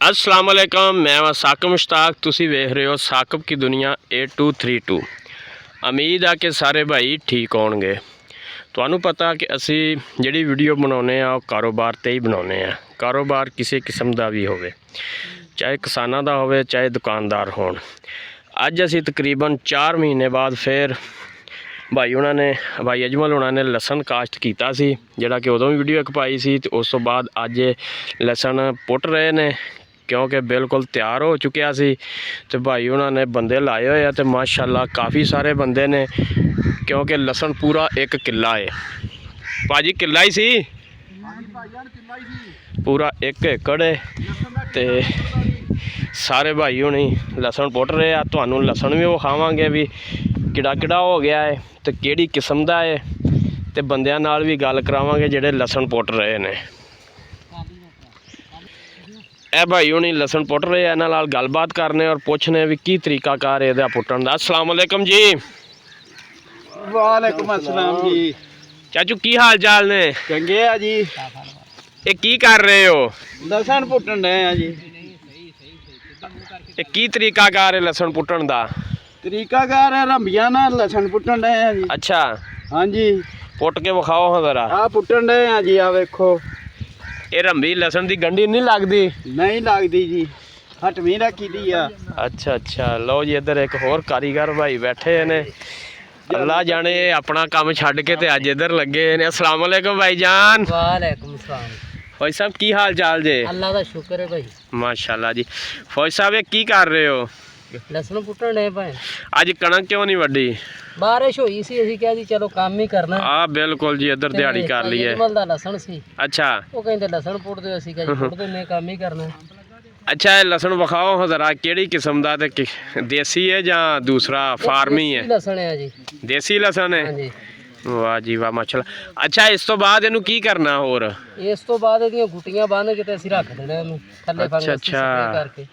अस्सलाम वालेकुम, मैं वा साकिब मुश्ताक। तुसी वेख रहे हो साकिब की दुनिया 8232। उम्मीद आ कि सारे भाई ठीक होणगे। तुहानू पता कि असी जिहड़ी वीडियो बनाउने आ कारोबार ते ही बनाउने आ। कारोबार किसी किस्म का भी होवे, चाहे किसानां दा होवे चाहे दुकानदार होण। अज असी तकरीबन 4 महीने बाद फिर भाई उन्होंने भाई अजमल उन्होंने लसन काश्त किया सी, जिहड़ा कि उदों भी वीडियो एक पाई सी। ते उस तो बाद अज लसन पुट रहे ने क्योंकि बिल्कुल तैयार हो चुकिया सी। ते भाई उन्होंने बंदे लाए हुए ते माशाल्लाह काफ़ी सारे बंदे ने, क्योंकि लसन पूरा 1 किला है। भाजी किला ही सी, पूरा 1 एकड़ है। ते सारे भाई हुणी लसन पुट रहे आ। तुहानू लसन भी विखावांगे भी किड़ा किड़ा हो गया है तो किहड़ी किस्म का है, तो बंदियां नाल भी गल करावांगे जिहड़े लसन पुट रहे ने। ए भाई हुणी लसन पुट रहे हैं, इन्हां नाल गलबात करने और पूछने भी की तरीकाकार है इहदा पुट्टण दा। अस्सलाम वालेकुम जी। वालेकुम अस्सलाम जी। चाचू की हाल चाल ने? चंगे आ जी। ये की कर रहे हो? लसन पुट्टन डे आ जी। ये की तरीकाकार है लसन पुट्टण दा? तरीकाकार है रंबिया ना लसन पुट्टन डे आ जी। अच्छा, हाँ जी, पुट के विखाओ हाँ जरा। आ पुट्टन डे आ जी। आ वेखो, ये रंबी लसन दी गंढी नहीं लगदी? नहीं लगदी जी, हटवी रखी दी आ। अच्छा अच्छा, लो जी इधर एक होर कारीगर भाई बैठे ने। अल्लाह जाने अपना काम छड्ड के ते अज इधर लगे ने। अस्सलाम वालेकुम भाईजान। वालेकुम सलाम। फौज साहब की हाल चाल जे? अल्लाह का शुक्र है भाई। माशाल्लाह जी। फौज साहब ये की कर रहे हो? लसन पुट्टन डे भाई। अज कणक क्यों नहीं वड्डी? बारिश हुई सी, असी क्या जी चलो काम ही करना। आ बिल्कुल जी, इधर दिहाड़ी कर ली है। अजमल दा लसन सी, अच्छा वो कहंदे लसन पुट दो, असी क्या जी पुट देने, काम ही करना। अच्छा, ये लसन विखाओ हाँ जरा, केड़ी किस्म दा ते देसी है या दूसरा फार्मी है? देसी लसन है जी। देसी लसन हाँ है। जी। वाह जी वाह, माशाल्लाह। अच्छा, इस तो बाद इनू की करना होर? इस तो बाद ਇਹਦੀਆਂ ਗੁੱਟੀਆਂ ਬੰਨ ਕੇ ਤੇ ਅਸੀਂ ਰੱਖ ਦੇਣਾ ਇਹਨੂੰ ਥੱਲੇ अच्छा ਫੰਗਸ अच्छा, ਸਪਰੇ ਕਰਕੇ।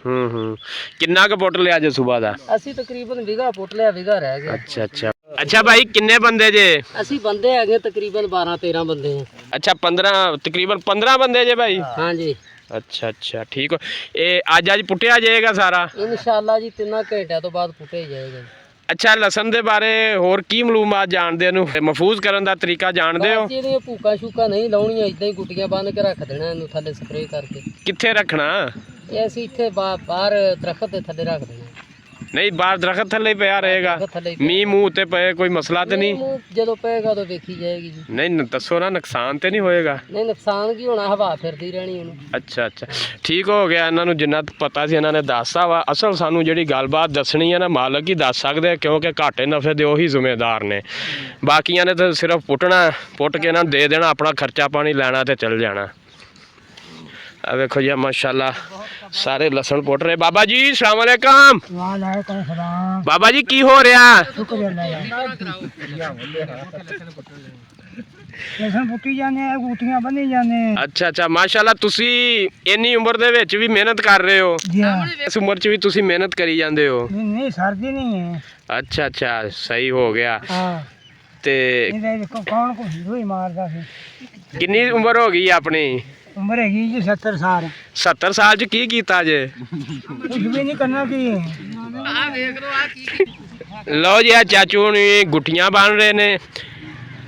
किन्ना क पुट लिया जे सुबह दा? ਅਸੀਂ ਤਕਰੀਬਨ ਵਿਗਾ ਪੁੱਟ ਲਿਆ, ਵਿਗਾ ਰਹਿ ਗਿਆ। अच्छा अच्छा। अच्छा भाई किन्ने बंदे जे? ਅਸੀਂ ਬੰਦੇ ਹੈਗੇ ਤਕਰੀਬਨ 12-13 ਬੰਦੇ ਆ। अच्छा 15, तकरीबन 15 बंदे जे भाई? हाँ जी। अच्छा अच्छा, ठीक हो। ये अज पुट्टिया जाएगा सारा ਇਨਸ਼ਾਅੱਲਾ ਜੀ 3 ਘੰਟਿਆਂ ਤੋਂ ਬਾਅਦ ਪੁੱਟੇ ਜਾਏਗਾ। अच्छा, लसन के बारे होर की मालूमात जानते हो? महफूज करने का तरीका जानते हो? ਜੀ ਇਹਦੀਆਂ ਭੂਕਾਂ ਸ਼ੂਕਾਂ ਨਹੀਂ ਲਾਉਣੀਆਂ, ਇਦਾਂ ਹੀ ਗੁੱਟੀਆਂ ਬੰਨ ਕੇ ਰੱਖ ਦੇਣਾ ਇਹਨੂੰ ਥੱਲੇ ਸਪਰੇ ਕਰਕੇ। कित्थे रखना? ਇਹ ਅਸੀਂ ਇੱਥੇ ਬਾਹਰ ਦਰਖਤ ਦੇ ਥੱਲੇ ਰੱਖ ਦੇਣਾ। नहीं, बाहर दरख्त थले पिया रहेगा? दरख्त थल्ले ही मीह मूह ते पे कोई मसला तो नहीं? ਮੂੰਹ ਜਦੋਂ ਪਏਗਾ ਤਾਂ ਵੇਖੀ ਜਾਏਗੀ ਜੀ। नहीं दसो ना, नुकसान तो नहीं होएगा? ਨਹੀਂ ਨੁਕਸਾਨ ਕੀ ਹੋਣਾ, ਹਵਾ ਫਿਰਦੀ ਰਹਿਣੀ ਉਹਨੂੰ। अच्छा अच्छा, ठीक हो गया। इन्होंने जिन्ना पता सी इन्होंने दसता वा। असल सानू जिहड़ी गलबात दसनी है ना मालक ही दस सकते, क्योंकि घाटे नफे दे उही जिम्मेदार ने। बाकियां ने तो सिर्फ पुट्टना, पुट के इन्होंने दे देना, अपना खर्चा पानी लैना ते चल जाना। आ वेखो जी माशाल्लाह सारे लसन पुट रहे। बाबा जी अस्सलाम वालेकुम। वालेकुम सलाम। बाबा जी की हो रहा? ਲਸਣ ਪੁੱਟੀ ਜਾਂਦੇ ਆ, ਗੁੱਟੀਆਂ ਬੰਨੀ ਜਾਂਦੇ। अच्छा अच्छा, माशाल्लाह तुसी इन्नी उम्र दे विच भी मेहनत कर रहे हो। इस उम्र च भी तुसी मेहनत करी जांदे हो। नहीं सर्दी नहीं है। अच्छा अच्छा, सही हो गया। हाँ, ते कौन को हीरो ही मारदा है। किन्नी उम्र हो गई अपनी? उम्र हैगी जी 70 साल। 70 साल च की कीता जे? कुछ भी नहीं करना की। लो जी, आ चाचू ने गुट्टियां बन रहे ने।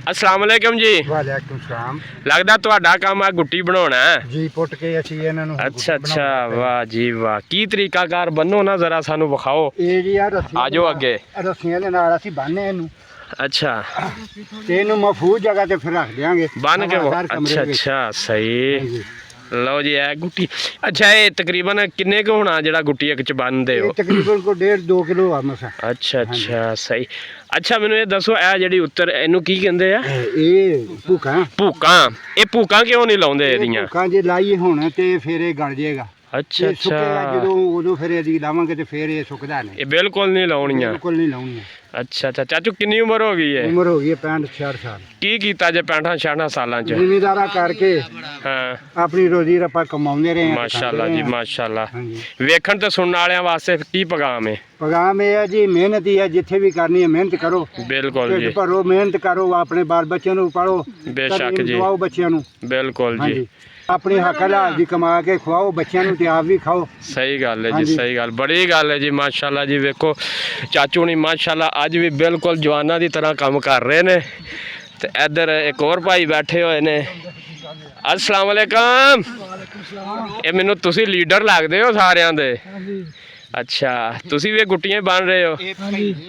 अस्सलाम वालेकुम जी। वालेकुम सलाम लगदा तुहाडा काम आ गुट्टी बनाउणा है जी। पुट के ਅਸੀਂ ਇਹਨਾਂ ਨੂੰ अच्छा अच्छा, वाह जी वाह। की तरीकाकार बनो ना जरा सानू विखाओ। ਇਹ ਜੀ ਆ ਰੱਸੀ आजो आगे। ਰੱਸੀਆਂ ਦੇ ਨਾਲ ਅਸੀਂ ਬੰਨ੍ਹੇ ਇਹਨੂੰ अच्छा, ਤੇ ਇਹਨੂੰ ਮਹਫੂਜ਼ ਜਗ੍ਹਾ ਤੇ ਫਿਰ ਰੱਖ ਦਿਆਂਗੇ बन के हवादार कमरे अच्छा ਵਿੱਚ। अच्छा, सही। जी। लो जी, है गुट्टी। अच्छा, ये तकरीबन किन्ने को होना जेड़ा गुट्टी एक च बन्नदे हो? ਇਹ ਤਕਰੀਬਨ ਕੋ 1.5-2 ਕਿਲੋ ਆ ਮਸਾ। अच्छा अच्छा, सही। अच्छा, मैनू ये दसो, ए जेड़ी उत्तर इनू की कहंदे आ? ਇਹ ਭੁੱਖਾਂ भूकां। ये भूकां क्यों नहीं लाउंदे एदियां? ਭੁੱਖਾਂ ਜੇ ਲਾਈ ਹੁਣ ਤੇ ਫਿਰ ਇਹ ਗਲ ਜਾਏਗਾ। अच्छा ਇਹ ਸੁੱਕੇਗਾ अच्छा, ਜਦੋਂ ਉਦੋਂ ਫਿਰ ਇਹਦੀ ਲਾਵਾਂਗੇ ਤੇ ਫਿਰ ਇਹ ਸੁੱਕਦਾ ਨਹੀਂ। ये बिल्कुल नहीं लाउणियां। ਬਿਲਕੁਲ ਨਹੀਂ ਲਾਉਣੀ। अच्छा अच्छा, चाचू किन्नी उम्र हो गई है? ਉਮਰ ਹੋ ਗਈ ਹੈ 65-66 ਸਾਲ। की कीता जे 65-66 सालां च? ਜ਼ਿਮੀਦਾਰਾ ਕਰਕੇ हाँ, ਆਪਣੀ ਰੋਜ਼ੀ ਰੱਪਾ ਕਮਾਉਂਦੇ ਰਹੇ ਹਾਂ। माशाल्लाह जी माशाल्लाह। ਹਾਂਜੀ। वेखण ते सुनने वालियां वास्ते की पैगाम है? ਪੈਗਾਮ ਇਹ ਹੈ ਜੀ, ਮਿਹਨਤ ਹੀ ਹੈ। ਜਿੱਥੇ ਵੀ ਕਰਨੀ ਹੈ ਮਿਹਨਤ ਕਰੋ, बिल्कुल जी, ਢਿੱਡ ਭਰੋ, ਮਿਹਨਤ ਕਰੋ, ਆਪਣੇ ਬਾਲ ਬੱਚਿਆਂ ਨੂੰ ਪਾਲੋ, बेशक जी, ਦਵਾਓ ਬੱਚਿਆਂ ਨੂੰ। बिल्कुल जी। ਹਾਂਜੀ। ਆਪਣੀ ਹੱਕ ਹਲਾਲ ਦੀ ਕਮਾ ਕੇ ਖਵਾਓ ਬੱਚਿਆਂ ਨੂੰ ਤੇ ਆਪ ਵੀ ਖਾਓ। ਸਹੀ ਗੱਲ ਹੈ ਜੀ, ਸਹੀ ਗੱਲ, ਬੜੀ ਗੱਲ ਹੈ ਜੀ। ਮਾਸ਼ਾਅੱਲਾ ਜੀ, ਵੇਖੋ ਚਾਚੂ ਨਹੀਂ ਮਾਸ਼ਾਅੱਲਾ ਅੱਜ ਵੀ ਬਿਲਕੁਲ ਜਵਾਨਾਂ ਦੀ ਤਰ੍ਹਾਂ ਕੰਮ ਕਰ ਰਹੇ ਨੇ। ਤੇ ਇੱਧਰ ਇੱਕ ਹੋਰ ਭਾਈ ਬੈਠੇ ਹੋਏ ਨੇ। अस्सलाम वालेकुम। ਇਹ ਮੈਨੂੰ ਤੁਸੀਂ ਲੀਡਰ ਲੱਗਦੇ ਹੋ ਸਾਰਿਆਂ ਦੇ। ਅੱਛਾ, ਤੁਸੀਂ ਵੀ ਗੁੱਟੀਆਂ ਬਣ ਰਹੇ ਹੋ?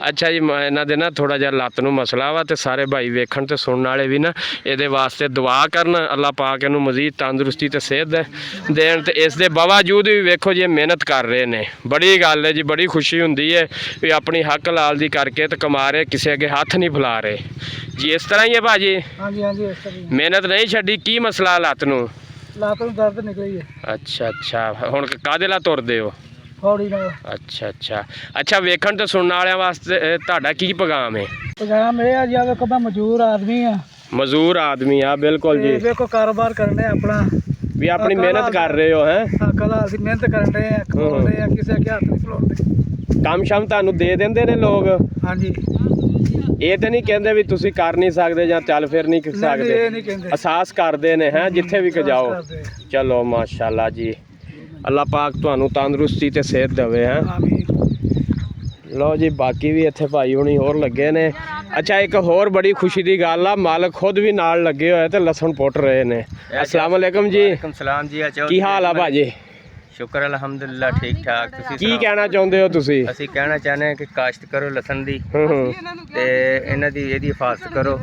ਅੱਛਾ ਜੀ, ਇਹਨਾਂ ਦੇ ਨਾ ਥੋੜਾ ਜਿਹਾ ਲੱਤ ਨੂੰ ਮਸਲਾ ਵਾ ਤੇ ਸਾਰੇ ਭਾਈ ਵੇਖਣ ਤੇ ਸੁਣਨ ਵਾਲੇ ਵੀ ਨਾ ਇਹਦੇ ਵਾਸਤੇ ਦੁਆ ਕਰਨ, ਅੱਲਾਹ ਪਾਕ ਇਹਨੂੰ ਮਜ਼ੀਦ ਤੰਦਰੁਸਤੀ ਤੇ ਸਿਹਤ ਦੇਣ। ਤੇ ਇਸ ਦੇ ਬਾਵਜੂਦ ਵੀ ਵੇਖੋ ਜੀ ਮਿਹਨਤ ਕਰ ਰਹੇ ਨੇ। ਬੜੀ ਗੱਲ ਹੈ ਜੀ, ਬੜੀ ਖੁਸ਼ੀ ਹੁੰਦੀ ਹੈ ਵੀ ਆਪਣੀ ਹੱਕ ਲਾਲ ਦੀ ਕਰਕੇ ਤੇ ਕਮਾ ਰਹੇ, ਕਿਸੇ ਅੱਗੇ ਹੱਥ ਨਹੀਂ ਫੈਲਾ ਰਹੇ ਜੀ। ਇਸ ਤਰ੍ਹਾਂ ਹੀ ਹੈ ਭਾਜੀ? ਹਾਂਜੀ ਹਾਂਜੀ, ਇਸ ਤਰ੍ਹਾਂ ਮਿਹਨਤ ਨਹੀਂ ਛੱਡੀ। ਕੀ ਮਸਲਾ ਲੱਤ ਨੂੰ? ਲੱਤ ਨੂੰ ਦਰਦ ਨਿਕਲੀ ਹੈ। ਅੱਛਾ ਅੱਛਾ, ਹੁਣ ਕਾਹਦੇ ਨਾਲ ਤੁਰਦੇ ਹੋ? ਹੌਲੀ ਨਾਲ। ਅੱਛਾ ਅੱਛਾ ਅੱਛਾ, ਵੇਖਣ ਤੇ ਸੁਣਨ ਵਾਲਿਆਂ ਵਾਸਤੇ ਤੁਹਾਡਾ ਕੀ ਪੈਗਾਮ ਹੈ? ਪੈਗਾਮ ਇਹ ਆ ਜੀ, ਵੇਖੋ ਮੈਂ ਮਜ਼ਦੂਰ ਆਦਮੀ ਆ। ਮਜ਼ਦੂਰ ਆਦਮੀ ਆ, ਬਿਲਕੁਲ ਜੀ। ਵੇਖੋ ਕਾਰੋਬਾਰ ਕਰਨੇ ਆਪਣਾ, ਵੀ ਆਪਣੀ ਮਿਹਨਤ ਕਰ ਰਹੇ ਹੋ ਹੈ। ਅਕਲ ਅਸੀਂ ਮਿਹਨਤ ਕਰਨ ਰਹੇ ਆ, ਖਵਾਉਂਦੇ ਆ, ਕਿਸੇ ਅੱਗੇ ਹੱਥ ਨਹੀਂ ਫਲਾਉਂਦੇ। ਕੰਮ ਸ਼ਮ ਤੁਹਾਨੂੰ ਦੇ ਦਿੰਦੇ ਨੇ ਲੋਕ? ਹਾਂਜੀ। ਇਹ ਤੇ ਨਹੀਂ ਕਹਿੰਦੇ ਵੀ ਤੁਸੀਂ ਕਰ ਨਹੀਂ ਸਕਦੇ ਜਾਂ ਚੱਲ ਫਿਰ ਨਹੀਂ ਸਕਦੇ? ਇਹ ਨਹੀਂ ਕਹਿੰਦੇ, ਅਹਿਸਾਸ ਕਰਦੇ ਨੇ ਹੈ ਜਿੱਥੇ ਵੀ ਜਾਓ। ਚਲੋ ਮਾਸ਼ਾਅੱਲਾ ਜੀ, ਅੱਲਾਹ ਪਾਕ ਤੁਹਾਨੂੰ ਤੰਦਰੁਸਤੀ ਤੇ ਸਿਹਤ ਦੇਵੇ ਹੈ। ਲਓ ਜੀ, ਬਾਕੀ ਵੀ ਇੱਥੇ ਭਾਈ ਹੁਣੀ ਹੋਰ ਲੱਗੇ ਨੇ। ਅੱਛਾ, ਇੱਕ ਹੋਰ ਬੜੀ ਖੁਸ਼ੀ ਦੀ ਗੱਲ ਆ, ਮਾਲਕ ਖੁਦ ਵੀ ਨਾਲ ਲੱਗੇ ਹੋਏ ਤੇ ਲਸਣ ਪੁੱਟ ਰਹੇ ਨੇ। अस्सलाम वालेकुम जी। वालेकुम सलाम जी। ਕੀ ਹਾਲ ਆ ਭਾਜੀ? ਸ਼ੁਕਰ ਅਲਹਮਦੁਲਿਲਾ, ਠੀਕ ਠਾਕ। ਤੁਸੀਂ ਕੀ ਕਹਿਣਾ ਚਾਹੁੰਦੇ ਹੋ ਤੁਸੀਂ? ਅਸੀਂ ਕਹਿਣਾ ਚਾਹੁੰਦੇ ਹਾਂ ਕਿ ਕਾਸ਼ਤ ਕਰੋ ਲਸਣ ਦੀ ਹੂੰ ਤੇ ਇਹਨਾਂ ਦੀ ਇਹਦੀ ਹਿਫਾਜ਼ਤ ਕਰੋ,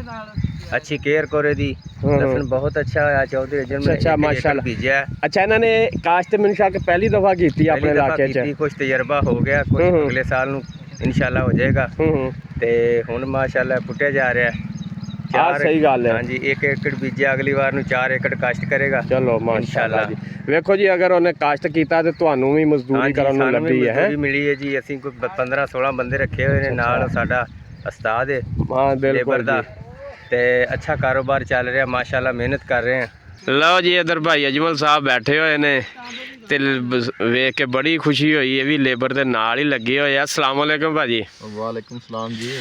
ਅੱਛੀ ਕੇਅਰ ਕਰੋ ਇਹਦੀ। ਲਸਣ ਬਹੁਤ ਅੱਛਾ ਹੋਇਆ ਚੌਧਰੀ ਅਜਮ ਨੇ। ਅੱਛਾ ਮਾਸ਼ਾਅੱਲਾ। ਬੀਜਿਆ। ਅੱਛਾ, ਇਹਨਾਂ ਨੇ ਕਾਸ਼ਤ ਮੈਨੂੰ ਸ਼ੱਕ ਪਹਿਲੀ ਦਫਾ ਕੀਤੀ ਆਪਣੇ ਇਲਾਕੇ 'ਚ? ਕੁਝ ਤਜਰਬਾ ਹੋ ਗਿਆ, ਕੁਝ ਅਗਲੇ ਸਾਲ ਨੂੰ ਇਨਸ਼ਾਅੱਲਾ ਹੋ ਜਾਏਗਾ। ਤੇ ਹੁਣ ਮਾਸ਼ਾਅੱਲਾ ਪੁੱਟਿਆ ਜਾ ਰਿਹਾ। ਸਹੀ ਗੱਲ ਹੈ। ਹਾਂਜੀ, 1 ਏਕੜ ਬੀਜਿਆ, ਅਗਲੀ ਵਾਰ ਨੂੰ 4 ਏਕੜ ਕਾਸ਼ਤ ਕਰੇਗਾ। ਚਲੋ ਮਾਸ਼ਾਅੱਲਾ ਜੀ। ਵੇਖੋ ਜੀ, ਅਗਰ ਉਹਨੇ ਕਾਸ਼ਤ ਕੀਤਾ ਤੇ ਤੁਹਾਨੂੰ ਵੀ ਮਜ਼ਦੂਰੀ ਕਰਨ ਨੂੰ ਲੱਗੀ ਹੈ। ਮਿਲੀ ਹੈ ਜੀ। ਅਸੀਂ ਕੋਈ 15-16 ਬੰਦੇ ਰੱਖੇ ਹੋਏ ਨੇ ਨਾਲ, ਸਾਡਾ ਉਸਤਾਦ ਹੈ ਹਾਂ ਲੇਬਰ ਬਿਲਕੁਲ ਦਾ। ਤੇ ਅੱਛਾ ਕਾਰੋਬਾਰ ਚੱਲ ਰਿਹਾ ਮਾਸ਼ਾਅੱਲਾ, ਮਿਹਨਤ ਕਰ ਰਹੇ ਹਾਂ। ਲਓ ਜੀ, ਇਧਰ ਭਾਈ ਅਜਮਲ ਸਾਹਿਬ ਬੈਠੇ ਹੋਏ ਨੇ ਤੇ ਵੇਖ ਕੇ ਬੜੀ ਖੁਸ਼ੀ ਹੋਈ। ਇਹ ਵੀ ਲੇਬਰ ਦੇ ਨਾਲ ਹੀ ਲੱਗੇ ਹੋਏ ਆ। अस्सलाम वालेकुम ਭਾਜੀ। ਵਾਲੇਕੁਮ ਸਲਾਮ ਜੀ।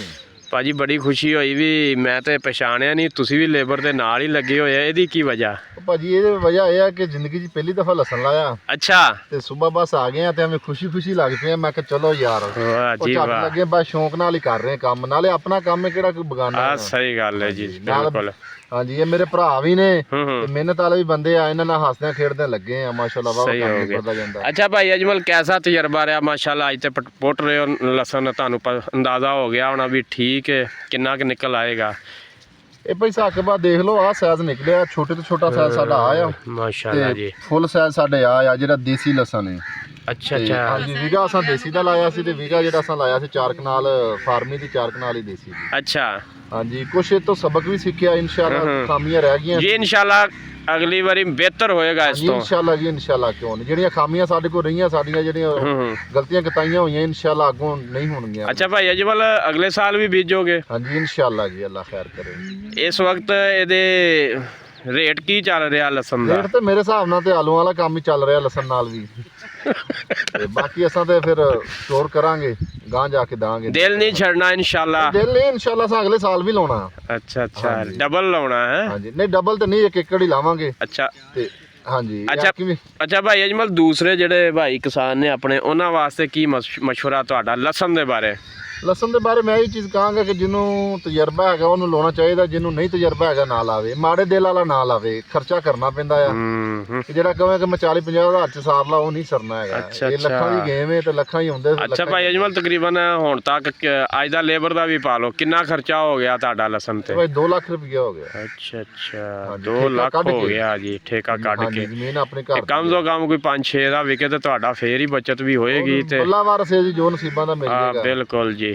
ਭਾਜੀ ਬੜੀ ਖੁਸ਼ੀ ਹੋਈ ਵੀ ਮੈਂ ਤੇ ਪਛਾਣਿਆ ਨਹੀਂ, ਤੁਸੀਂ ਵੀ ਲੇਬਰ ਦੇ ਨਾਲ ਹੀ ਲੱਗੇ ਹੋਏ ਆ। ਇਹਦੀ ਕੀ ਵਜ੍ਹਾ? ਭਾਜੀ ਇਹਦੀ ਵਜ੍ਹਾ ਇਹ ਆ ਕਿ ਜ਼ਿੰਦਗੀ 'ਚ ਪਹਿਲੀ ਦਫਾ ਲਸਣ ਲਾਇਆ ਅੱਛਾ। ਤੇ ਸਵੇਰ ਬਸ ਆ ਗਏ ਆ ਤੇ ਐਵੇਂ ਖੁਸ਼ੀ ਲੱਗ ਪਈ। ਮੈਂ ਕਿਹਾ ਚਲੋ ਯਾਰ, ਵਾਹ ਜੀ ਝੱਟ ਵਾਹ। ਲੱਗੇ, ਬਸ ਸ਼ੌਂਕ ਨਾਲ ਹੀ ਕਰ ਰਹੇ ਕੰਮ, ਨਾਲੇ ਆਪਣਾ ਕੰਮ ਹੈ, ਕਿਹੜਾ ਕੋਈ ਬਗਾਨਾ ਹੈ। ਸਹੀ ਗੱਲ ਹੈ ਜੀ, ਬਿਲਕੁਲ। ਹਾਂਜੀ, ਇਹ ਮੇਰੇ ਭਰਾ ਵੀ ਨੇ ਹੂੰ ਤੇ ਮਿਹਨਤ ਵਾਲੇ ਵੀ ਬੰਦੇ ਆ, ਇਹਨਾਂ ਨਾਲ ਹੱਸਦੇ ਖੇਡਦੇ ਲੱਗੇ ਆ ਮਾਸ਼ਾਅੱਲਾ। ਵਾਹ ਸਹੀ ਹੋ ਕੰਮ ਗਿਆ। ਕਰਦਾ ਜਾਂਦਾ। ਅੱਛਾ ਭਾਈ ਅਜਮਲ, ਕੈਸਾ ਤਜਰਬਾ ਰਿਹਾ ਮਾਸ਼ਾਅੱਲਾ? ਅੱਜ ਤੇ ਪੁੱਟ ਰਹੇ ਹੋ ਲਸਣ, ਤੁਹਾਨੂੰ ਅੰਦਾਜ਼ਾ ਹੋ ਗਿਆ ਹੋਣਾ ਵੀ ਠੀਕ ਹੈ, ਕਿੰਨਾ ਕੁ ਨਿਕਲ ਆਏਗਾ? ਇਹ ਭਾਈ ਹਿਸਾਬ ਬਾਅਦ ਦੇਖ ਲਓ, ਆਹ ਸਾਈਜ਼ ਨਿਕਲਿਆ, ਛੋਟੇ ਤੋਂ ਛੋਟਾ ਸਾਈਜ਼ ਸਾਡਾ ਆ ਮਾਸ਼ਾਅੱਲਾ ਜੀ। ਫੁੱਲ ਸਾਈਜ਼ ਸਾਡੇ ਆ ਜਿਹੜਾ ਦੇਸੀ ਲਸਣ ਹੈ। ਅੱਛਾ ਅੱਛਾ। ਹਾਂਜੀ, ਵੀਗਾ ਅਸਾਂ ਦੇਸੀ ਦਾ ਲਾਇਆ ਸੀ ਤੇ ਵੀਗਾ ਜਿਹੜਾ ਅਸਾਂ ਲਾਇਆ ਸੀ 4 ਕਨਾਲ ਫਾਰਮੀ ਦੀ, 4 ਕਨਾਲ ਹੀ ਦੇਸੀ ਦੀ। ਅੱਛਾ ਹਾਂਜੀ, ਕੁਛ ਇਹ ਤੋਂ ਸਬਕ ਵੀ ਸਿੱਖਿਆ ਇਨਸ਼ਾਅੱਲਾ। ਖਾਮੀਆਂ ਰਹਿ ਗਈਆਂ ਜੀ, ਇਨਸ਼ਾਅੱਲਾ ਅਗਲੀ ਵਾਰੀ ਬਿਹਤਰ ਹੋਏਗਾ ਇਸ ਜੀ, ਤੋਂ। ਇਨਸ਼ਾਅੱਲਾ ਜੀ, ਇਨਸ਼ਾਅੱਲਾ। ਕਿਉਂ ਨਹੀਂ, ਜਿਹੜੀਆਂ ਖਾਮੀਆਂ ਸਾਡੇ ਕੋਲ ਰਹੀਆਂ, ਸਾਡੀਆਂ ਜਿਹੜੀਆਂ ਗਲਤੀਆਂ ਕਤਾਈਆਂ ਹੋਈਆਂ, ਇਨਸ਼ਾਅੱਲਾ ਅੱਗੋਂ ਨਹੀਂ ਹੋਣਗੀਆਂ। ਅੱਛਾ ਭਾਈ ਅਜਮਲ, ਅਗਲੇ ਸਾਲ ਵੀ ਬੀਜੋਗੇ? ਹਾਂਜੀ ਇਨਸ਼ਾਅੱਲਾ ਜੀ, ਅੱਲਾ ਖੈਰ ਕਰੇ। ਇਸ ਵਕਤ ਇਹਦੇ ਰੇਟ ਕੀ ਚੱਲ ਰਿਹਾ ਲਸਣ ਦਾ? ਰੇਟ ਤੇ ਮੇਰੇ ਹਿਸਾਬ ਨਾਲ ਤੇ ਆਲੂਆਂ ਵਾਲਾ ਕੰਮ ਹੀ ਚੱਲ ਰਿਹਾ ਲਸਣ ਨਾਲ ਵੀ। ਤੇ ਬਾਕੀ ਅਸਾਂ ਤੇ ਫਿਰ ਸਟੋਰ ਕਰਾਂਗੇ, ਗਾਂ ਜਾ ਕੇ ਦਾਂਗੇ। ਦਿਲ ਨਹੀਂ ਛੱਡਣਾ ਇਨਸ਼ਾਅੱਲਾ। ਦਿਲ ਨਹੀਂ, ਇਨਸ਼ਾਅੱਲਾ ਅਸਾਂ ਅਗਲੇ ਸਾਲ ਵੀ ਲਾਉਣਾ। ਅੱਛਾ ਅੱਛਾ, ਡਬਲ ਲਾਉਣਾ ਹੈ? ਹਾਂਜੀ, ਨਹੀਂ ਡਬਲ ਤੇ ਨਹੀਂ, 1 ਏਕੜ ਹੀ ਲਾਵਾਂਗੇ। ਅੱਛਾ ਤੇ ਹਾਂਜੀ। ਅੱਛਾ ਅੱਛਾ ਭਾਈ ਅਜਮਲ, ਦੂਸਰੇ ਜਿਹੜੇ ਭਾਈ ਕਿਸਾਨ ਨੇ ਆਪਣੇ, ਉਹਨਾਂ ਵਾਸਤੇ ਕੀ ਮਸ਼ਵਰਾ ਤੁਹਾਡਾ ਲਸਣ ਦੇ ਬਾਰੇ? ਲਸਣ ਦੇ ਬਾਰੇ ਮੈਂ ਇਹ ਚੀਜ਼ ਕਹਾਂਗਾ ਕਿ ਜਿਹਨੂੰ ਤਜਰਬਾ ਹੈਗਾ ਉਹਨੂੰ ਲਾਉਣਾ ਚਾਹੀਦਾ, ਜਿਹਨੂੰ ਨਹੀਂ ਤਜਰਬਾ ਹੈਗਾ ਨਾ ਲਾਵੇ। ਮਾੜੇ ਦਿਲ ਵਾਲਾ ਨਾ ਲਾਵੇ, ਖਰਚਾ ਕਰਨਾ ਪੈਂਦਾ ਆ। ਜਿਹੜਾ ਕਹੇ ਕਿ ਮੈਂ 40-50 ਹਜ਼ਾਰ ਚ ਸਾਰ ਲਾ, ਉਹ ਨਹੀਂ ਸਰਨਾ ਹੈਗਾ। ਇਹ ਲੱਖਾਂ ਦੀ ਗੇਮ ਹੈ ਤੇ ਲੱਖਾਂ ਹੀ ਹੁੰਦੇ। ਅੱਛਾ ਭਾਈ ਅਜਮਲ, ਤਕਰੀਬਨ ਹੁਣ ਤੱਕ ਅੱਜ ਦਾ ਲੇਬਰ ਦਾ ਵੀ ਪਾ ਲਓ, ਕਿੰਨਾ ਖਰਚਾ ਹੋ ਗਿਆ ਤੁਹਾਡਾ ਲਸਣ ਤੇ? ਭਾਈ 2 ਲੱਖ ਰੁਪਇਆ ਹੋ ਗਿਆ। ਅੱਛਾ ਅੱਛਾ, 2 ਲੱਖ ਹੋ ਗਿਆ ਜੀ ਠੇਕਾ ਕੱਢ ਕੇ। ਜ਼ਮੀਨ ਆਪਣੇ ਘਰ ਕਮ ਤੋਂ ਕਮ ਕੋਈ 5-6 ਦਾ ਵਿਕੇ ਤੇ ਤੁਹਾਡਾ ਫੇਰ ਹੀ ਬਚਤ ਵੀ ਹੋਏਗੀ। ਤੇ ਅੱਲਾ ਵਾਰਸ ਹੈ ਜੀ, ਜੋ ਨਸੀਬਾਂ ਦਾ ਮਿਲ ਜਾਏਗਾ। ਬਿਲਕੁਲ ਜੀ।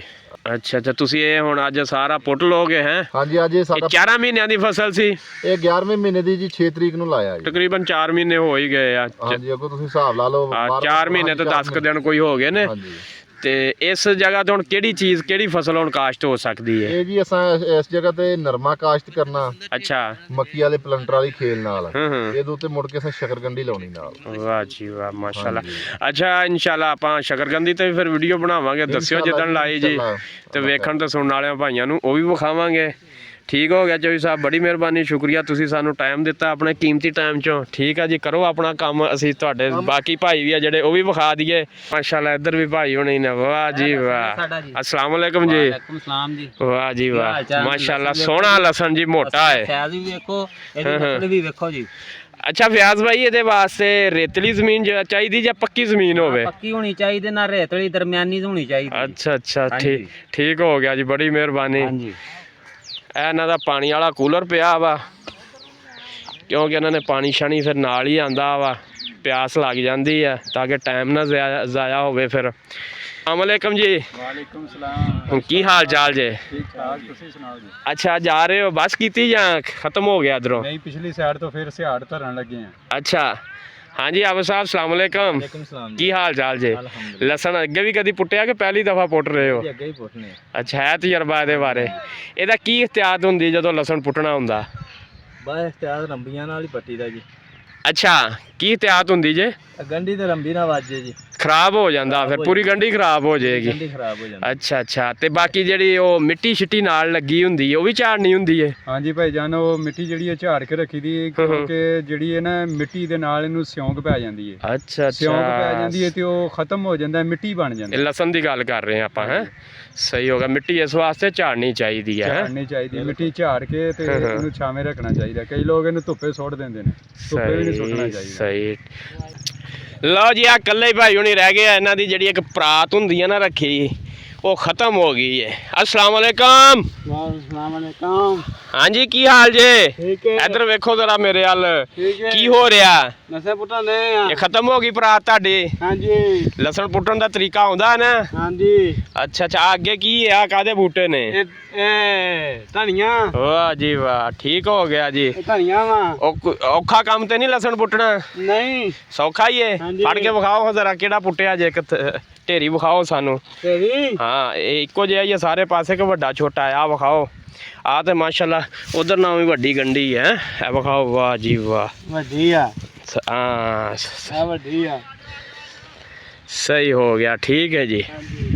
ਅੱਛਾ ਅੱਛਾ, ਤੁਸੀਂ ਇਹ ਹੁਣ ਅੱਜ ਸਾਰਾ ਪੁੱਟ ਲੋਗੇ ਹੈ? ਹਾਂਜੀ, ਅੱਜ ਇਹ ਸਾਡਾ 4 ਮਹੀਨਿਆਂ ਦੀ ਫਸਲ ਸੀ। ਇਹ 11ਵੇਂ ਮਹੀਨੇ ਦੀ ਜੀ, 6 ਤਰੀਕ ਨੂੰ ਲਾਇਆ ਜੀ। ਤਕਰੀਬਨ 4 ਮਹੀਨੇ ਹੋ ਹੀ ਗਏ ਆ। ਹਾਂਜੀ, ਅੱਗੋਂ ਤੁਸੀਂ ਹਿਸਾਬ ਲਾ ਲਓ। 4 ਮਹੀਨੇ ਤੇ 10 ਦਿਨ ਕੋਈ ਹੋ ਗਏ ਨੇ। ਹਾਂਜੀ। ਤੇ ਇਸ ਜਗ੍ਹਾ ਤੇ ਹੁਣ ਕਿਹੜੀ ਫਸਲ ਹੁਣ ਕਾਸ਼ਤ ਹੋ ਸਕਦੀ ਹੈ? ਇਹ ਜੀ ਅਸਾਂ ਇਸ ਜਗ੍ਹਾ ਤੇ ਨਰਮਾ ਕਾਸ਼ਤ ਕਰਨਾ। ਅੱਛਾ। ਮੱਕੀ ਵਾਲੇ ਪਲੰਟਰ ਵਾਲੀ ਖੇਲ ਨਾਲ। ਹੂੰ। ਇਹਦੇ ਉੱਤੇ ਮੁੜ ਕੇ ਅਸਾਂ ਸ਼ਕਰਕੰਦੀ ਲਾਉਣੀ ਨਾਲ। ਵਾਹ ਜੀ ਵਾਹ, ਮਾਸ਼ਾਅੱਲਾ। ਅੱਛਾ, ਇਨਸ਼ਾਅੱਲਾ ਆਪਾਂ ਸ਼ਕਰਕੰਦੀ ਤੇ ਫਿਰ ਵੀਡੀਓ ਬਣਾਵਾਂਗੇ, ਦੱਸਿਓ ਜਿੱਦਣ ਲਾਈ ਜੀ। ਤੇ ਵੇਖਣ ਤੇ ਸੁਣਨ ਵਾਲਿਆਂ ਭਾਈਆਂ ਨੂੰ ਉਹ ਵੀ ਵਿਖਾਵਾਂਗੇ। ਠੀਕ ਹੋ ਗਿਆ ਚੌਧਰੀ ਸਾਹਿਬ, ਬੜੀ ਮਿਹਰਬਾਨੀ, ਸ਼ੁਕਰੀਆ ਤੁਸੀਂ ਸਾਨੂੰ ਟਾਈਮ ਦਿੱਤਾ ਆਪਣੇ ਕੀਮਤੀ ਟਾਈਮ ਚੋਂ। ਠੀਕ ਆ ਜੀ, ਕਰੋ ਆਪਣਾ ਕੰਮ, ਅਸੀਂ ਤੁਹਾਡੇ ਬਾਕੀ ਭਾਈ ਵੀ ਆ ਜਿਹੜੇ ਉਹ ਵੀ ਵਿਖਾ ਦਈਏ। ਮਾਸ਼ਾਅੱਲਾ ਇੱਧਰ ਵੀ ਭਾਈ ਹੋਣੀ ਨੇ, ਵਾਹ ਜੀ ਵਾਹ, अस्सलाम वालेकुम जी। ਸਲਾਮ ਜੀ। ਵਾਹ ਜੀ ਵਾਹ, ਮਾਸ਼ਾਅੱਲਾ ਸੋਹਣਾ ਲਸਣ ਜੀ, ਮੋਟਾ ਹੈ। ਫੈਜ਼ ਵੀ ਵੇਖੋ, ਇਹਦੀ ਨਸਲ ਵੀ ਵੇਖੋ ਜੀ। ਅੱਛਾ ਫਿਆਜ਼ ਭਾਈ, ਇਹਦੇ ਵਾਸਤੇ ਰੇਤਲੀ ਜ਼ਮੀਨ ਚਾਹੀਦੀ ਜਾਂ ਪੱਕੀ ਜ਼ਮੀਨ ਹੋਵੇ? ਪੱਕੀ ਹੋਣੀ ਚਾਹੀਦੀ, ਨਾ ਰੇਤਲੀ, ਦਰਮਿਆਨੀ ਹੋਣੀ ਚਾਹੀਦੀ। ਅੱਛਾ ਅੱਛਾ, ਠੀਕ ਹੋ ਗਿਆ ਜੀ, ਬੜੀ ਮਿਹਰਬਾਨੀ। ਹਾਂਜੀ, ਇਹ ਇਹਨਾਂ ਦਾ ਪਾਣੀ ਵਾਲਾ ਕੂਲਰ ਪਿਆ ਵਾ, ਕਿਉਂਕਿ ਇਹਨਾਂ ਨੇ ਪਾਣੀ ਸ਼ਾਣੀ ਫਿਰ ਨਾਲ ਹੀ ਆਂਦਾ ਵਾ, ਪਿਆਸ ਲੱਗ ਜਾਂਦੀ ਹੈ, ਤਾਂ ਕਿ ਟਾਈਮ ਨਾ ਜ਼ਾਇਆ ਹੋਵੇ। ਫਿਰ अस्सलाम वालेकुम जी। ਵਾਲੇਕੁਮ ਸਲਾਮ। ਕੀ ਹਾਲ ਚਾਲ ਜੇ? ਠੀਕ ਠਾਕ, ਤੁਸੀਂ ਸੁਣਾਓ ਜੀ? ਅੱਛਾ, ਜਾ ਰਹੇ ਹੋ ਬੱਸ ਕੀਤੀ ਜਾਂ ਖਤਮ ਹੋ ਗਿਆ ਇੱਧਰੋਂ? ਨਹੀਂ, ਪਿਛਲੀ ਸਾਈਡ ਤੋਂ ਫਿਰ ਸਿਹਾੜ ਧਰਨ ਲੱਗੇ ਆ। ਅੱਛਾ, ਹਾਂਜੀ ਆਬੂ ਸਾਹਿਬ ਸਲਾਮ ਵਾਲੇਕਮ, ਵਾਲੇਕੁਮ ਸਲਾਮ। ਕੀ ਹਾਲ ਚਾਲ ਜੇ? ਲਸਣ ਅੱਗੇ ਵੀ ਕਦੀ ਪੁੱਟਿਆ ਕਿ ਪਹਿਲੀ ਦਫਾ ਪੁੱਟ ਰਹੇ ਹੋ? ਅੱਗੇ ਹੀ ਪੁੱਟਨੇ। ਅੱਛਾ, ਹੈ ਤਜਰਬਾ ਇਹਦੇ ਬਾਰੇ? ਇਹਦਾ ਕੀ ਇhtiyat ਹੁੰਦੀ ਜਦੋਂ ਲਸਣ ਪੁੱਟਣਾ ਹੁੰਦਾ? ਬਸ ਇhtiyat ਰੰਬੀਆਂ ਨਾਲ ਹੀ ਪੱਟੀ ਦਾ ਜੀ। ਅੱਛਾ, ਕੀ ਇhtiyat ਹੁੰਦੀ ਜੇ? ਗੰਢੀ ਤੇ ਰੰਬੀ ਨਾ ਵੱਜੇ ਜੀ, ਖਰਾਬ ਹੋ ਜਾਂਦਾ, ਫਿਰ ਪੂਰੀ ਗੰਢੀ ਖਰਾਬ ਹੋ ਜਾਏਗੀ। ਗੰਢੀ ਖਰਾਬ ਹੋ ਜਾਂਦੀ। ਅੱਛਾ ਅੱਛਾ, ਤੇ ਬਾਕੀ ਜਿਹੜੀ ਉਹ ਮਿੱਟੀ ਛਿੱਟੀ ਨਾਲ ਲੱਗੀ ਹੁੰਦੀ ਹੈ ਉਹ ਵੀ ਝਾੜਨੀ ਹੁੰਦੀ ਹੈ? ਹਾਂਜੀ ਭਾਈ ਜਾਨ, ਉਹ ਮਿੱਟੀ ਜਿਹੜੀ ਹੈ ਝਾੜ ਕੇ ਰੱਖੀ ਦੀ, ਕਿਉਂਕਿ ਜਿਹੜੀ ਹੈ ਨਾ ਮਿੱਟੀ ਦੇ ਨਾਲ ਇਹਨੂੰ ਸਿਉਂਕ ਪੈ ਜਾਂਦੀ ਹੈ। ਅੱਛਾ ਸਿਉਂਕ ਪੈ ਅੱਛਾ, ਜਾਂਦੀ ਹੈ ਤੇ ਉਹ ਖਤਮ ਹੋ ਜਾਂਦਾ, ਮਿੱਟੀ ਬਣ ਜਾਂਦੀ ਇਹ ਲਸਣ ਦੀ ਗੱਲ ਕਰ ਰਹੇ ਹਾਂ ਆਪਾਂ, ਹੈ ਸਹੀ ਹੋਗਾ। ਮਿੱਟੀ ਇਸ ਵਾਸਤੇ ਝਾੜਨੀ ਚਾਹੀਦੀ ਹੈ। ਝਾੜਨੀ ਚਾਹੀਦੀ, ਮਿੱਟੀ ਝਾੜ ਕੇ ਤੇ ਇਹਨੂੰ ਛਾਵੇਂ ਰੱਖਣਾ ਚਾਹੀਦਾ। ਕਈ ਲੋਕ ਇਹਨੂੰ ਧੁੱਪੇ ਸੁੱਟ ਦਿੰਦੇ ਨੇ, ਧੁੱਪੇ ਵੀ ਨਹੀਂ ਸੁੱਟਣਾ ਚਾਹੀਦਾ। ਸਹੀ। ਲਓ ਜੀ, ਆ ਇਕੱਲੇ ਹੀ ਭਾਈ ਹੁਣੀ ਰਹਿ ਗਏ ਆ, ਇਹਨਾਂ ਦੀ ਜਿਹੜੀ ਇੱਕ ਪਰਾਤ ਹੁੰਦੀ ਹੈ ਨਾ ਰੱਖੀ, ਉਹ ਖਤਮ ਹੋ ਗਈ ਹੈ। अस्सलाम वालेकुम। अस्सलाम वालेकुम। ਹਾਂਜੀ, ਕੀ ਹਾਲ ਜੇ? ਠੀਕ ਹੈ। ਇੱਧਰ ਵੇਖੋ ਜ਼ਰਾ ਮੇਰੇ ਵੱਲ, ਠੀਕ ਹੈ। ਕੀ ਹੋ ਰਿਹਾ? ਨਸੇ ਪੁੱਟਾਂ ਦੇ ਆ। ਇਹ ਖਤਮ ਹੋ ਗਈ ਪਰਾਤ ਤੁਹਾਡੀ? ਹਾਂਜੀ ਲਸਣ ਪੁੱਟਣ ਦਾ ਤਰੀਕਾ ਆਉਂਦਾ ਨਾ? ਹਾਂਜੀ। ਅੱਛਾ ਅੱਛਾ, ਅੱਗੇ ਕੀ ਆ, ਕਾਦੇ ਬੂਟੇ ਨੇ? ਇਹ ਧਨੀਆ। ਵਾਹ ਜੀ ਵਾਹ, ਠੀਕ ਹੋ ਗਿਆ ਜੀ। ਇਹ ਧਨੀਆ ਵਾ। ਔਖਾ ਕੰਮ ਤੇ ਨਹੀਂ ਲਸਣ ਪੁੱਟਣਾ? ਨਹੀਂ, ਸੌਖਾ ਹੀ ਏ। ਹਾਂਜੀ। ਫੜ ਕੇ ਵਿਖਾਓ ਜ਼ਰਾ ਕਿਹੜਾ ਪੁੱਟਿਆ ਜੇ, ਢੇਰੀ ਵਿਖਾਓ ਸਾਨੂੰ। ਤੇਰੀ ਹਾਂ, ਇਹ ਇੱਕੋ ਜਿਹਾ ਹੀ ਆ ਸਾਰੇ ਪਾਸੇ ਕਿ ਵੱਡਾ ਛੋਟਾ ਆ? ਵਿਖਾਓ। ਆ ਤੇ ਮਾਸ਼ਾਅੱਲਾ ਉਧਰ ਨਾਲ ਵੀ ਵੱਡੀ ਗੰਢੀ ਹੈ, ਇਹ ਵਿਖਾਓ। ਵਾਹ ਜੀ ਵਾਹ, ਵੱਡੀ ਆ। ਹਾਂ ਆ ਵੱਡੀ ਆ। ਸਹੀ ਹੋ ਗਿਆ, ਠੀਕ ਹੈ ਜੀ।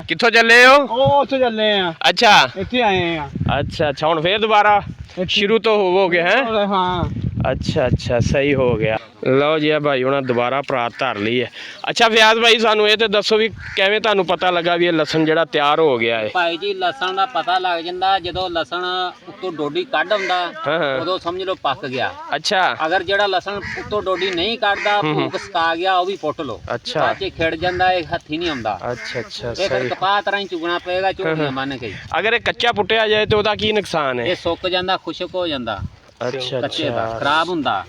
ਕਿੱਥੋਂ ਚੱਲੇ ਹੋ? ਉਹ ਉੱਥੇ ਚੱਲੇ ਆ, ਅੱਛਾ ਇੱਥੇ ਆਏ ਆ। ਅੱਛਾ ਅੱਛਾ, ਹੁਣ ਫੇਰ ਦੁਬਾਰਾ ਸ਼ੁਰੂ ਤੋਂ ਹੋਵੋਗੇ? ਹੈ ਹਾਂ। ਅੱਛਾ ਅੱਛਾ, ਸਹੀ ਹੋ ਗਿਆ। ਲਓ ਜੀ, ਆ ਭਾਈ ਉਹਨਾਂ ਦੁਬਾਰਾ ਪਰਾਤ ਧਰ ਲਈ ਹੈ। ਅੱਛਾ ਫਿਆਜ਼ ਭਾਈ, ਸਾਨੂੰ ਇਹ ਤੇ ਦੱਸੋ ਵੀ ਕਿਵੇਂ ਤੁਹਾਨੂੰ ਪਤਾ ਲੱਗਾ ਵੀ ਇਹ ਲਸਣ ਜਿਹੜਾ ਤਿਆਰ ਹੋ ਗਿਆ ਹੈ? ਭਾਈ ਜੀ ਲਸਣ ਦਾ ਪਤਾ ਲੱਗ ਜਾਂਦਾ ਜਦੋਂ ਲਸਣ ਉੱਤੋਂ ਡੋਡੀ ਕੱਢ ਹੁੰਦਾ, ਹਾਂ। ਉਦੋਂ ਸਮਝ ਲਓ ਪੱਕ ਗਿਆ। ਅੱਛਾ ਅਗਰ ਜਿਹੜਾ ਲਸਣ ਉੱਤੋਂ ਡੋਡੀ ਨਹੀਂ ਕੱਢਦਾ, ਭੂਕ ਸਕਾ ਗਿਆ, ਉਹ ਵੀ ਪੁੱਟ ਲਓ। ਅੱਛਾ ਬਾਅਦ ਚ ਖਿੜ ਜਾਂਦਾ, ਇਹ ਹੱਥੀ ਨਹੀਂ ਆਉਂਦਾ। ਅੱਛਾ ਅੱਛਾ, ਇਹ ਫਿਰ ਸਹੀ। ਕਪਾਹ ਤਰ੍ਹਾਂ ਹੀ ਚੁਗਣਾ ਪਏਗਾ, ਝੋਟੀਆਂ ਬੰਨ ਕੇ। ਅਗਰ ਇਹ ਕੱਚਾ ਪੁੱਟਿਆ ਜਾਏ ਤੇ ਉਹਦਾ ਕੀ ਨੁਕਸਾਨ ਹੈ? ਇਹ ਸੁੱਕ ਜਾਂਦਾ, ਖੁਸ਼ਕ ਹੋ ਜਾਂਦਾ, ਅੱਛਾ ਕੱਚੇ ਦਾ ਅੱਛਾ, ਖਰਾਬ ਹੁੰਦਾ।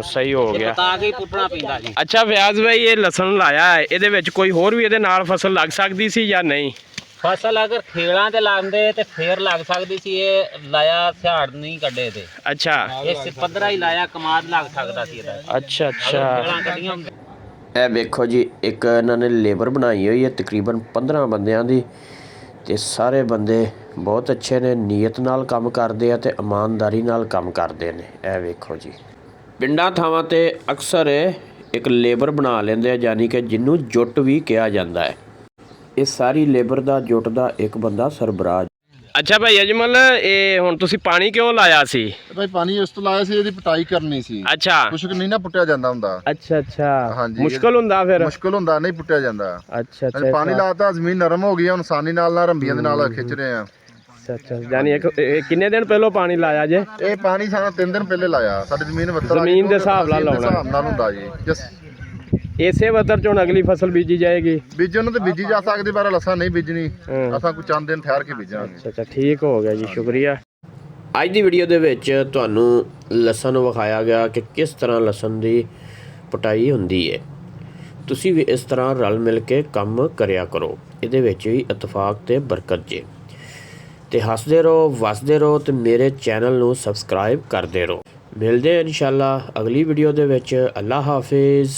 ਸਹੀ ਹੋ ਇਹ ਗਿਆ। ਪਤਾ ਕੇ ਹੀ ਪੁੱਟਣਾ ਪੈਂਦਾ ਜੀ। ਅੱਛਾ ਫਿਆਜ਼ ਭਾਈ, ਇਹ ਲਸਣ ਲਾਇਆ ਹੈ, ਇਹਦੇ ਵਿੱਚ ਕੋਈ ਹੋਰ ਵੀ ਇਹਦੇ ਨਾਲ ਫਸਲ ਲੱਗ ਸਕਦੀ ਸੀ ਜਾਂ ਨਹੀਂ? ਫਸਲ ਅਗਰ ਖੇਲਾਂ ਤੇ ਲਾਉਂਦੇ ਤੇ ਫੇਰ ਲੱਗ ਸਕਦੀ ਸੀ। ਇਹ ਲਾਇਆ ਸਿਹਾੜ ਨਹੀਂ ਕੱਢੇ ਤੇ, ਅੱਛਾ ਇਹ ਪੱਧਰਾ ਹੀ ਲਾਇਆ, ਕਮਾਦ ਲੱਗ ਸਕਦਾ ਸੀ ਇਹਦਾ। ਅੱਛਾ ਅੱਛਾ, ਖੇਲਾਂ ਕੱਢੀਆਂ ਹੁੰਦੀਆਂ। ਇਹ ਵੇਖੋ ਜੀ, ਇੱਕ ਇਹਨਾਂ ਨੇ ਲੇਬਰ ਬਣਾਈ ਹੋਈ ਹੈ ਤਕਰੀਬਨ 15 ਬੰਦਿਆਂ ਦੀ, ਤੇ ਸਾਰੇ ਬੰਦੇ ਬਹੁਤ ਅੱਛੇ ਨੇ, ਨੀਅਤ ਨਾਲ ਕੰਮ ਕਰਦੇ ਆ ਤੇ ਇਮਾਨਦਾਰੀ ਨਾਲ ਕੰਮ ਕਰਦੇ ਨੇ। ਇਹ ਵੇਖੋ ਜੀ, ਪਿੰਡਾਂ ਥਾਵਾਂ ਤੇ ਅਕਸਰ ਇੱਕ ਲੇਬਰ ਬਣਾ ਲੈਂਦੇ ਆ, ਯਾਨੀ ਕਿ ਜਿਹਨੂੰ ਜੁੱਟ ਵੀ ਕਿਹਾ ਜਾਂਦਾ ਹੈ। ਇਹ ਸਾਰੀ ਲੇਬਰ ਦਾ ਜੁੱਟ ਦਾ ਇੱਕ ਬੰਦਾ ਸਰਬਰਾਹ। ਅੱਛਾ ਭਾਈ ਅਜਮਲ, ਇਹ ਹੁਣ ਤੁਸੀਂ ਪਾਣੀ ਕਿਉਂ ਲਾਇਆ ਸੀ? ਭਾਈ ਪਾਣੀ ਇਸ ਤੋਂ ਲਾਇਆ ਸੀ, ਇਹਦੀ ਪਟਾਈ ਕਰਨੀ ਸੀ। ਅੱਛਾ ਕੁਛ ਨਹੀਂ ਨਾ ਪੁੱਟਿਆ ਜਾਂਦਾ ਹੁੰਦਾ। ਅੱਛਾ ਅੱਛਾ, ਹਾਂਜੀ, ਮੁਸ਼ਕਲ ਹੁੰਦਾ ਫਿਰ? ਮੁਸ਼ਕਲ ਹੁੰਦਾ, ਨਹੀਂ ਪੁੱਟਿਆ ਜਾਂਦਾ। ਅੱਛਾ ਅਸੀਂ ਪਾਣੀ ਲਾਤਾ, ਜ਼ਮੀਨ ਨਰਮ ਹੋ ਗਈ, ਹੁਣ ਆਸਾਨੀ ਨਾਲ ਰੰਬੀਆਂ ਦੇ ਨਾਲ ਖਿੱਚ ਰਹੇ ਆ। ਅੱਛਾ, ਯਾਨੀ ਇਹ ਕਿੰਨੇ ਦਿਨ ਪਹਿਲਾਂ ਪਾਣੀ ਲਾਇਆ ਜੇ? ਇਹ ਪਾਣੀ ਸਾਨੂੰ 3 ਦਿਨ ਪਹਿਲੇ ਲਾਇਆ। ਸਾਡੀ ਜ਼ਮੀਨ ਵੱਤਰ ਜ਼ਮੀਨ ਦੇ ਹਿਸਾਬ ਨਾਲ ਲਾਉਣਾ। ਹਿਸਾਬ ਨਾਲ ਹੁੰਦਾ ਜੀ। ਇਸੇ ਵਤਰ ਚੋਂ ਅਗਲੀ ਫਸਲ ਬੀਜੀ ਜਾਏਗੀ? ਬੀਜਣ ਨੂੰ ਤੇ ਬੀਜੀ ਜਾ ਸਕਦੀ, ਪਰ ਲਸਾਂ ਨਹੀਂ ਬੀਜਣੀ। ਅਸਾਂ ਕੋਈ ਚੰਦ ਦਿਨ ਠਹਿਰ ਕੇ ਬੀਜਾਂਗੇ। ਅੱਛਾ ਅੱਛਾ, ਠੀਕ ਹੋ ਗਿਆ ਜੀ, ਸ਼ੁਕਰੀਆ। ਅੱਜ ਦੀ ਵੀਡੀਓ ਦੇ ਵਿੱਚ ਤੁਹਾਨੂੰ ਲਸਣ ਵਿਖਾਇਆ ਗਿਆ ਕਿ ਕਿਸ ਤਰ੍ਹਾਂ ਲਸਣ ਦੀ ਪਟਾਈ ਹੁੰਦੀ ਹੈ। ਤੁਸੀਂ ਵੀ ਇਸ ਤਰ੍ਹਾਂ ਰਲ ਮਿਲ ਕੇ ਕੰਮ ਕਰਿਆ ਕਰੋ, ਇਹਦੇ ਵਿੱਚ ਵੀ ਇਤਫਾਕ ਤੇ ਬਰਕਤ ਜੇ। ਤੇ ਹੱਸਦੇ ਰਹੋ, ਵਸਦੇ ਰਹੋ, ਤੇ ਮੇਰੇ ਚੈਨਲ ਨੂੰ ਸਬਸਕ੍ਰਾਈਬ ਕਰਦੇ ਰਹੋ। ਮਿਲਦੇ ਹਾਂ ਇਨਸ਼ਾਅੱਲਾ ਅਗਲੀ ਵੀਡੀਓ ਦੇ ਵਿੱਚ। ਅੱਲਾ ਹਾਫਿਜ਼।